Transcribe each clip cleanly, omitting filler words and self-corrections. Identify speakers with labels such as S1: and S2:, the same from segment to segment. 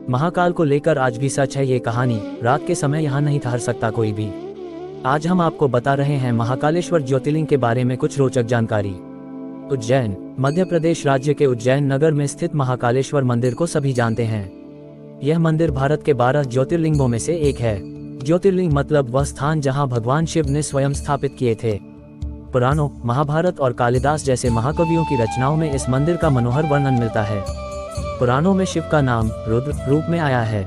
S1: महाकाल को लेकर आज भी सच है ये कहानी। रात के समय यहाँ नहीं ठहर सकता कोई भी। आज हम आपको बता रहे हैं महाकालेश्वर ज्योतिर्लिंग के बारे में कुछ रोचक जानकारी। उज्जैन मध्य प्रदेश राज्य के उज्जैन नगर में स्थित महाकालेश्वर मंदिर को सभी जानते हैं। यह मंदिर भारत के 12 ज्योतिर्लिंगों में से एक है। ज्योतिर्लिंग मतलब वह स्थान जहां भगवान शिव ने स्वयं स्थापित किए थे। पुराणों, महाभारत और कालिदास जैसे महाकवियों की रचनाओं में इस मंदिर का मनोहर वर्णन मिलता है। पुराणों में शिव का नाम रुद्र रूप में आया है।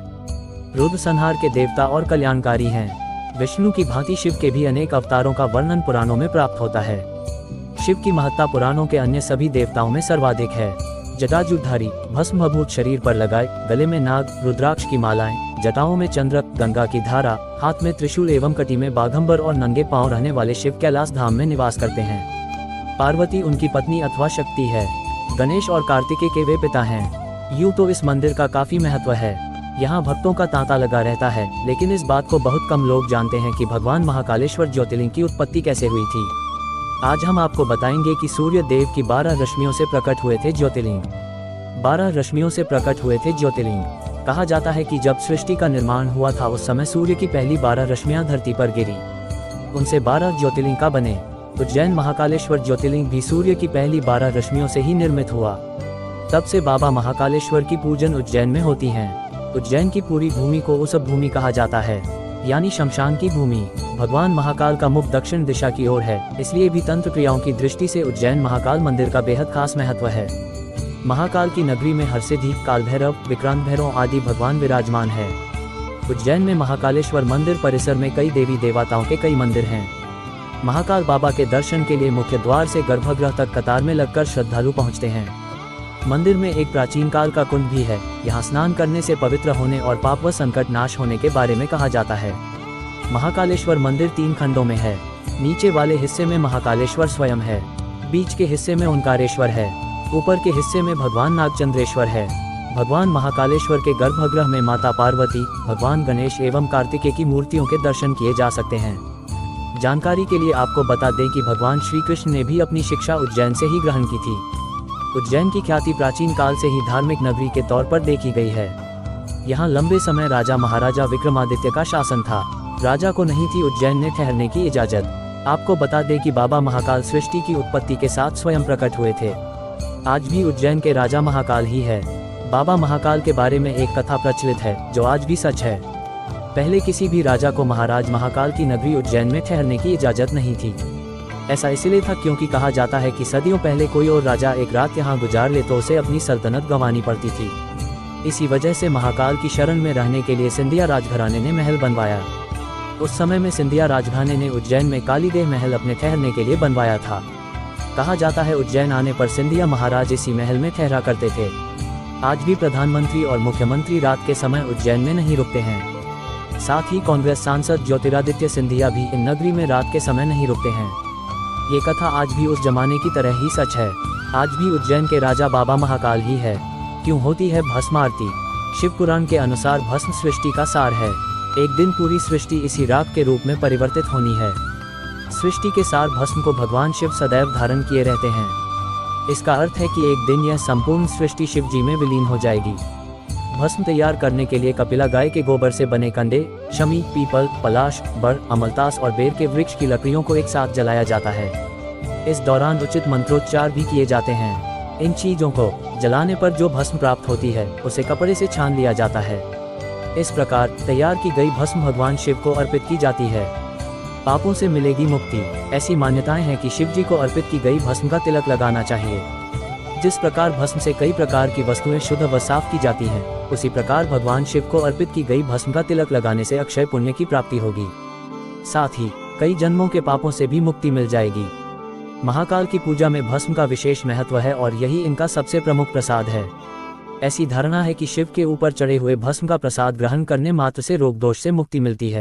S1: रुद्र संहार के देवता और कल्याणकारी हैं। विष्णु की भांति शिव के भी अनेक अवतारों का वर्णन पुराणों में प्राप्त होता है। शिव की महत्ता पुराणों के अन्य सभी देवताओं में सर्वाधिक है। जटाजूधारी, भस्मभूत शरीर पर लगाए, गले में नाग, रुद्राक्ष की मालाएं, जटाओं में चंद्रक, गंगा की धारा, हाथ में त्रिशूल एवं कटी में बाघंबर और नंगे पांव रहने वाले शिव कैलाश धाम में निवास करते हैं। पार्वती उनकी पत्नी अथवा शक्ति है। गणेश और कार्तिकेय के वे पिता हैं। यूं तो इस मंदिर का काफी महत्व है। यहाँ भक्तों का तांता लगा रहता है, लेकिन इस बात को बहुत कम लोग जानते हैं कि भगवान महाकालेश्वर ज्योतिर्लिंग की उत्पत्ति कैसे हुई थी। आज हम आपको बताएंगे कि सूर्य देव की 12 रश्मियों से प्रकट हुए थे ज्योतिर्लिंग। 12 रश्मियों से प्रकट हुए थे ज्योतिर्लिंग। कहा जाता है कि जब सृष्टि का निर्माण हुआ था उस समय सूर्य की पहली 12 रश्मियां धरती पर गिरी। उनसे 12 ज्योतिर्लिंग का बने। उज्जैन महाकालेश्वर ज्योतिर्लिंग भी सूर्य की पहली 12 रश्मियों से ही निर्मित हुआ। तब से बाबा महाकालेश्वर की पूजन उज्जैन में होती है। उज्जैन की पूरी भूमि को उस भूमि कहा जाता है, यानी शमशान की भूमि। भगवान महाकाल का मुख दक्षिण दिशा की ओर है, इसलिए भी तंत्र क्रियाओं की दृष्टि से उज्जैन महाकाल मंदिर का बेहद खास महत्व है। महाकाल की नगरी में हरसिद्धि, काल भैरव, विक्रांत भैरव आदि भगवान विराजमान है। उज्जैन में महाकालेश्वर मंदिर परिसर में कई देवी देवताओं के कई मंदिर हैं। महाकाल बाबा के दर्शन के लिए मुख्य द्वार से गर्भगृह तक कतार में लगकर श्रद्धालु पहुँचते हैं। मंदिर में एक प्राचीन काल का कुंड भी है। यहाँ स्नान करने से पवित्र होने और पाप व संकट नाश होने के बारे में कहा जाता है। महाकालेश्वर मंदिर 3 खंडों में है। नीचे वाले हिस्से में महाकालेश्वर स्वयं है, बीच के हिस्से में ओंकारेश्वर है, ऊपर के हिस्से में भगवान नागचंद्रेश्वर है। भगवान महाकालेश्वर के गर्भगृह में माता पार्वती, भगवान गणेश एवं कार्तिकेय की मूर्तियों के दर्शन किए जा सकते हैं। जानकारी के लिए आपको बता दें कि भगवान श्री कृष्ण ने भी अपनी शिक्षा उज्जैन से ही ग्रहण की थी। उज्जैन की ख्याति प्राचीन काल से ही धार्मिक नगरी के तौर पर देखी गई है। यहाँ लंबे समय राजा महाराजा विक्रमादित्य का शासन था। राजा को नहीं थी उज्जैन में ठहरने की इजाजत। आपको बता दें कि बाबा महाकाल सृष्टि की उत्पत्ति के साथ स्वयं प्रकट हुए थे। आज भी उज्जैन के राजा महाकाल ही है। बाबा महाकाल के बारे में एक कथा प्रचलित है जो आज भी सच है। पहले किसी भी राजा को महाराज महाकाल की नगरी उज्जैन में ठहरने की इजाजत नहीं थी। ऐसा इसलिए था क्योंकि कहा जाता है कि सदियों पहले कोई और राजा एक रात यहाँ गुजार ले तो उसे अपनी सल्तनत गंवानी पड़ती थी। इसी वजह से महाकाल की शरण में रहने के लिए सिंधिया राजघराने ने महल बनवाया। उस समय में सिंधिया राजघराने ने उज्जैन में कालीदेव महल अपने ठहरने के लिए बनवाया था। कहा जाता है उज्जैन आने पर सिंधिया महाराज इसी महल में ठहरा करते थे। आज भी प्रधानमंत्री और मुख्यमंत्री रात के समय उज्जैन में नहीं रुकते हैं। साथ ही कांग्रेस सांसद ज्योतिरादित्य सिंधिया भी इन नगरी में रात के समय नहीं रुकते हैं। ये कथा आज भी उस जमाने की तरह ही सच है। आज भी उज्जैन के राजा बाबा महाकाल ही है। क्यों होती है भस्म आरती? शिव पुराण के अनुसार भस्म सृष्टि का सार है। एक दिन पूरी सृष्टि इसी राख के रूप में परिवर्तित होनी है। सृष्टि के सार भस्म को भगवान शिव सदैव धारण किए रहते हैं। इसका अर्थ है कि एक दिन यह संपूर्ण सृष्टि शिव जी में विलीन हो जाएगी। भस्म तैयार करने के लिए कपिला गाय के गोबर से बने कंडे, शमी, पीपल, पलाश, बर, अमलतास और बेर के वृक्ष की लकड़ियों को एक साथ जलाया जाता है। इस दौरान उचित मंत्रोच्चार भी किए जाते हैं। इन चीजों को जलाने पर जो भस्म प्राप्त होती है उसे कपड़े से छान लिया जाता है। इस प्रकार तैयार की गई भस्म भगवान शिव को अर्पित की जाती है। पापों से मिलेगी मुक्ति। ऐसी मान्यताएं हैं कि शिव जी को अर्पित की गई भस्म का तिलक लगाना चाहिए। जिस प्रकार भस्म से कई प्रकार की वस्तुएं शुद्ध व साफ की जाती हैं, उसी प्रकार भगवान शिव को अर्पित की गई भस्म का तिलक लगाने से अक्षय पुण्य की प्राप्ति होगी। साथ ही कई जन्मों के पापों से भी मुक्ति मिल जाएगी। महाकाल की पूजा में भस्म का विशेष महत्व है और यही इनका सबसे प्रमुख प्रसाद है। ऐसी धारणा है कि शिव के ऊपर चढ़े हुए भस्म का प्रसाद ग्रहण करने मात्र से रोग दोष से मुक्ति मिलती है।